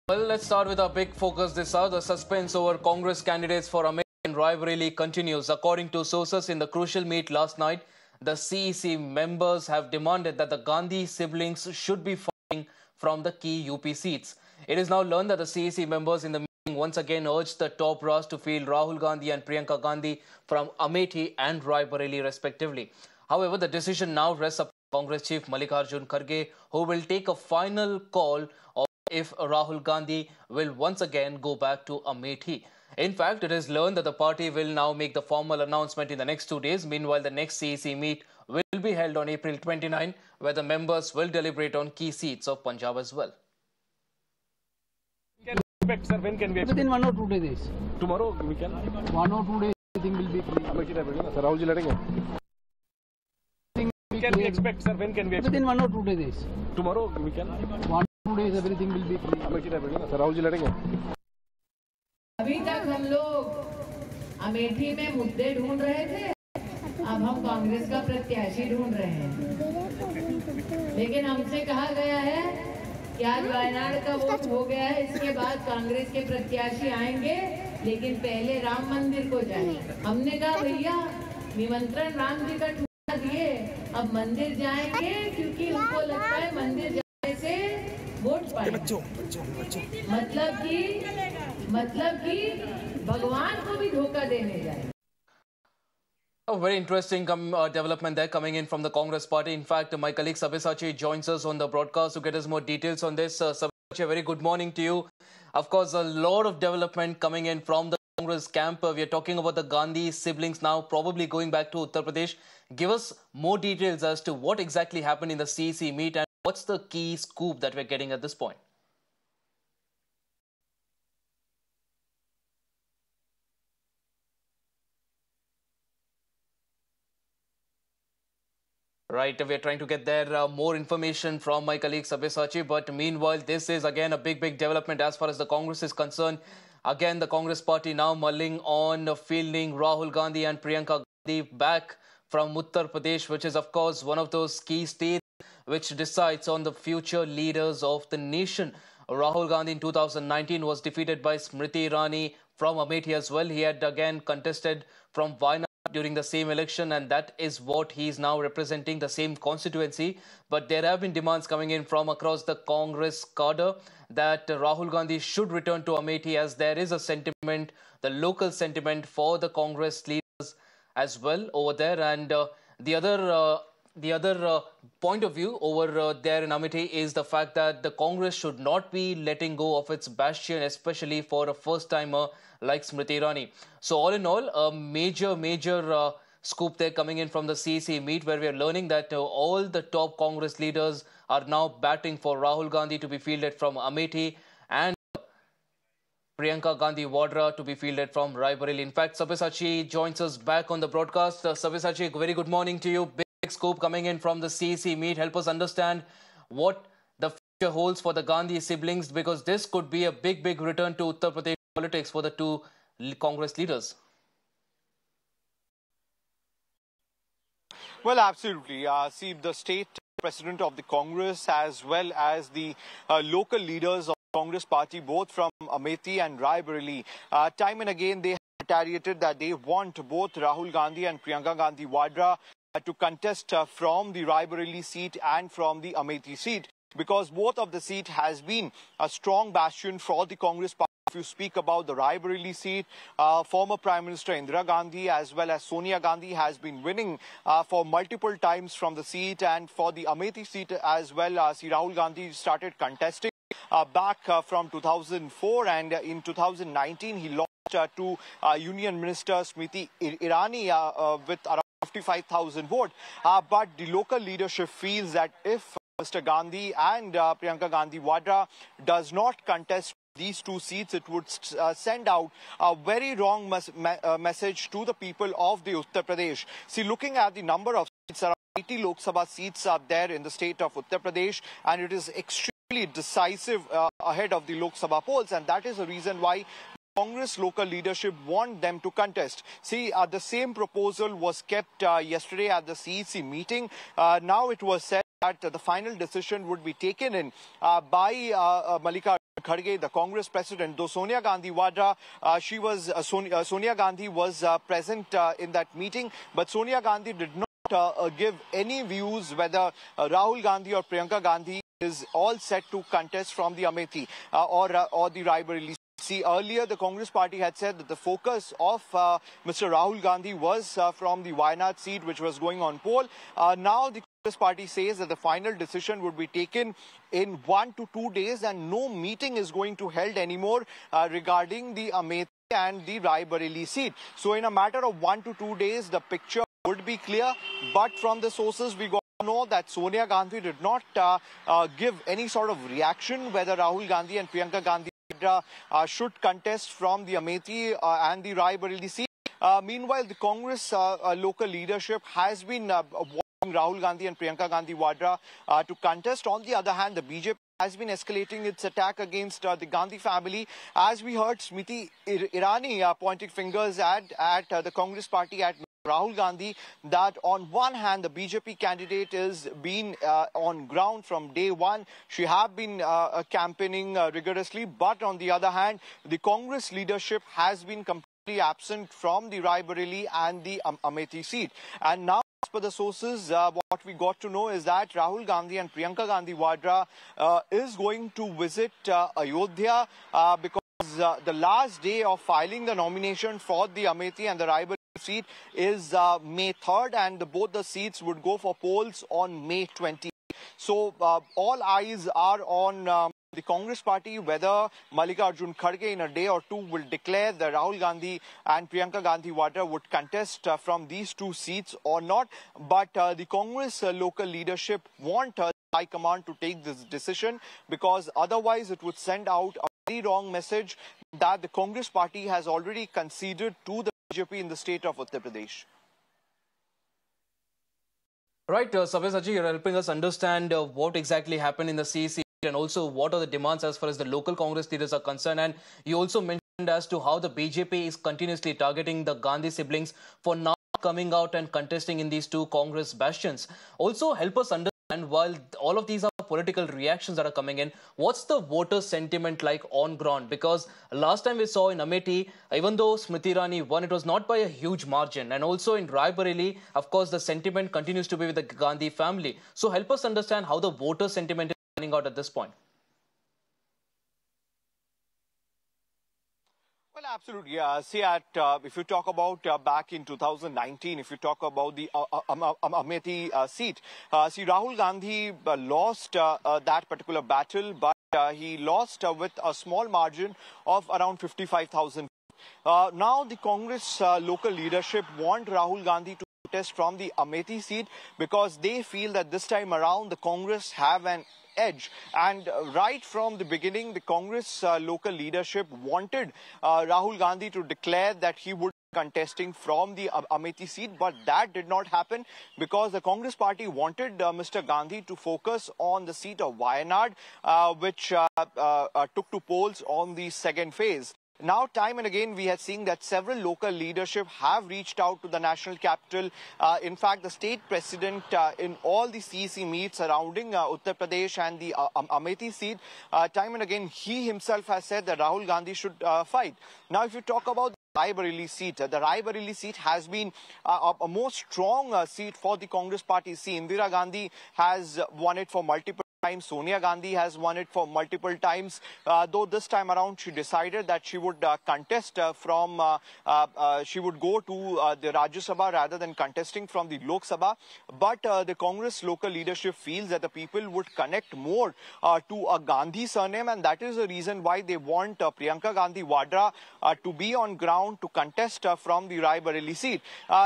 Well, let's start with our big focus this hour. The suspense over Congress candidates for American Raebareli continues. According to sources in the crucial meet last night, the CEC members have demanded that the Gandhi siblings should be fighting from the key UP seats. It is now learned that the CEC members in the meeting once again urged the top brass to field Rahul Gandhi and Priyanka Gandhi from Amethi and Raebareli respectively. However, the decision now rests upon Congress chief Mallikarjun Kharge, who will take a final call if Rahul Gandhi will once again go back to Amethi. In fact, it is learned that the party will now make the formal announcement in the next 2 days. Meanwhile, the next CEC meet will be held on April 29, where the members will deliberate on key seats of Punjab as well. Can we expect, sir, when can we expect? Within 1 or 2 days. Tomorrow we can? 1 or 2 days, everything will be clear. Sir, Rahul ji ladenge? Can we expect, sir, when can we expect? Within 1 or 2 days. Tomorrow we can? 1 or 2 days, everything will be clear. Sir, Rahul ji ladenge? अभी तक हम लोग अमेठी में मुद्दे ढूंढ रहे थे, अब हम कांग्रेस का प्रत्याशी ढूंढ रहे हैं। लेकिन हमसे कहा गया है कि आज वायनाड का वोट हो गया है, इसके बाद कांग्रेस के प्रत्याशी आएंगे, लेकिन पहले राम मंदिर को जाएंगे। हमने कहा भैया निमंत्रण राम जी का ठुकरा दिए, अब मंदिर जाएंगे क्योंकि उनको लगता है मंदिर जाने से वोट पाएंगे। मतलब कि भगवान को भी धोखा देने जाए। A very interesting development there coming in from the Congress party. In fact, my colleague Sabyasachi joins us on the broadcast to get us more details on this. Sabyasachi, a very good morning to you. Of course, a lot of development coming in from the Congress camp. We are talking about the Gandhi siblings now probably going back to Uttar Pradesh. Give us more details as to what exactly happened in the CEC meet and what's the key scoop that we're getting at this point. Right, we're trying to get there more information from my colleague Sabyasachi, but meanwhile, this is again a big development as far as the Congress is concerned. Again, the Congress party now mulling on fielding Rahul Gandhi and Priyanka Gandhi back from Uttar Pradesh, which is of course one of those key states which decides on the future leaders of the nation. Rahul Gandhi in 2019 was defeated by Smriti Irani from Amethi as well. He had again contested from Wayanad during the same election, and that is what he is now representing, the same constituency. But there have been demands coming in from across the Congress cadre that Rahul Gandhi should return to Amethi, as there is a sentiment, the local sentiment for the Congress leaders as well over there. And the other point of view over there in Amethi is the fact that the Congress should not be letting go of its bastion, especially for a first-timer like Smriti Irani. So all in all, a major scoop there coming in from the CEC meet, where we are learning that all the top Congress leaders are now batting for Rahul Gandhi to be fielded from Amethi and Priyanka Gandhi Vadra to be fielded from Raebareli. In fact, Sabyasachi joins us back on the broadcast. Sabyasachi, very good morning to you. Big scoop coming in from the CEC meet. Help us understand what the future holds for the Gandhi siblings, because this could be a big return to Uttar Pradesh politics for the two Congress leaders. Well, absolutely. See, the state president of the Congress as well as the local leaders of the Congress party, both from Amethi and Raebareli, time and again they have reiterated that they want both Rahul Gandhi and Priyanka Gandhi Vadra to contest from the Raebareli seat and from the Amethi seat, because both of the seat has been a strong bastion for the Congress party. If you speak about the Raebareli seat, former Prime Minister Indira Gandhi as well as Sonia Gandhi has been winning for multiple times from the seat, and for the Amethi seat as well, Rahul Gandhi started contesting back from 2004, and in 2019 he lost to Union Minister Smriti Irani with around 55,000 votes. But the local leadership feels that if Mr. Gandhi and Priyanka Gandhi Vadra does not contest these two seats, it would send out a very wrong message to the people of the Uttar Pradesh. See, looking at the number of seats, around 80 Lok Sabha seats are there in the state of Uttar Pradesh, and it is extremely decisive ahead of the Lok Sabha polls, and that is the reason why Congress local leadership want them to contest. See, the same proposal was kept yesterday at the CEC meeting. Now it was said that the final decision would be taken in by Mallikarjun Kharge, the Congress president, though Sonia Gandhi Vadra, Sonia Gandhi was present in that meeting, but Sonia Gandhi did not give any views whether Rahul Gandhi or Priyanka Gandhi is all set to contest from the Amethi or the Raebareli. See, earlier the Congress party had said that the focus of Mr. Rahul Gandhi was from the Wayanad seat, which was going on poll. Now the Congress party says that the final decision would be taken in 1 to 2 days, and no meeting is going to held anymore regarding the Amethi and the Raebareli seat. So in a matter of 1 to 2 days, the picture would be clear. But from the sources we got to know that Sonia Gandhi did not give any sort of reaction whether Rahul Gandhi and Priyanka Gandhi should contest from the Amethi and the Raebareli seat. Meanwhile, the Congress local leadership has been wanting Rahul Gandhi and Priyanka Gandhi Vadra to contest. On the other hand, the BJP has been escalating its attack against the Gandhi family. As we heard Smriti Irani pointing fingers at the Congress party, at Rahul Gandhi, that on one hand the BJP candidate is been on ground from day one. She have been campaigning rigorously, but on the other hand the Congress leadership has been completely absent from the Raebareli and the Amethi seat. And now, as per the sources, what we got to know is that Rahul Gandhi and Priyanka Gandhi Vadra is going to visit Ayodhya because the last day of filing the nomination for the Amethi and the Raebareli seat is May 3rd, and both the seats would go for polls on May 20th. So all eyes are on the Congress party, whether Mallikarjun Kharge in a day or two will declare that Rahul Gandhi and Priyanka Gandhi Vadra would contest from these two seats or not. But the Congress local leadership want High Command to take this decision, because otherwise it would send out a very wrong message that the Congress party has already conceded to the BJP in the state of Uttar Pradesh. Right, Sabyasachi, you're helping us understand what exactly happened in the CEC and also what are the demands as far as the local Congress leaders are concerned. And you also mentioned as to how the BJP is continuously targeting the Gandhi siblings for now coming out and contesting in these two Congress bastions. Also help us understand, while all of these are political reactions that are coming in, what's the voter sentiment like on ground? Because last time we saw in Amethi, even though Smriti Irani won, it was not by a huge margin. And also in Raebareli, of course, the sentiment continues to be with the Gandhi family. So help us understand how the voter sentiment is panning out at this point. Well, absolutely. See, if you talk about back in 2019, if you talk about the Amethi seat, see, Rahul Gandhi lost that particular battle, but he lost with a small margin of around 55,000. Now the Congress local leadership want Rahul Gandhi to contest from the Amethi seat because they feel that this time around the Congress have an edge. And right from the beginning, the Congress local leadership wanted Rahul Gandhi to declare that he would be contesting from the Amethi seat, but that did not happen because the Congress party wanted Mr. Gandhi to focus on the seat of Wayanad, which took to polls on the second phase. Now, time and again, we have seen that several local leadership have reached out to the national capital. In fact, the state president in all the CEC meets surrounding Uttar Pradesh and the Amethi seat, time and again, he himself has said that Rahul Gandhi should fight. Now, if you talk about the Raebareli seat, the Raebareli seat has been a most strong seat for the Congress party. See, Indira Gandhi has won it for multiple times. Sonia Gandhi has won it for multiple times, though this time around she decided that she would contest she would go to the Rajya Sabha rather than contesting from the Lok Sabha. But the Congress local leadership feels that the people would connect more to a Gandhi surname, and that is the reason why they want Priyanka Gandhi Vadra to be on ground to contest from the Raebareli seat.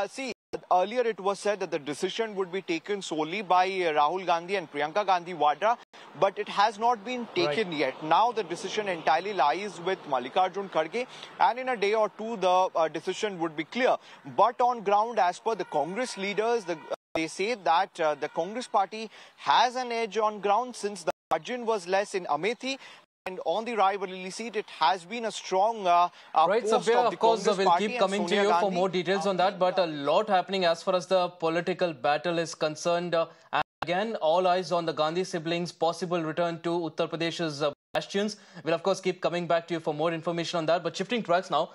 See, earlier it was said that the decision would be taken solely by Rahul Gandhi and Priyanka Gandhi Vadra, but it has not been taken yet. Now the decision entirely lies with Mallikarjun Kharge, and in a day or two the decision would be clear. But on ground, as per the Congress leaders, they say that the Congress party has an edge on ground since the margin was less in Amethi. And on the Raebareli seat, it has been a strong right, Sabya, of course, we'll keep coming to you for more details on that. But a lot happening as far as the political battle is concerned. And again, all eyes on the Gandhi siblings' possible return to Uttar Pradesh's bastions. We'll of course keep coming back to you for more information on that. But shifting tracks now,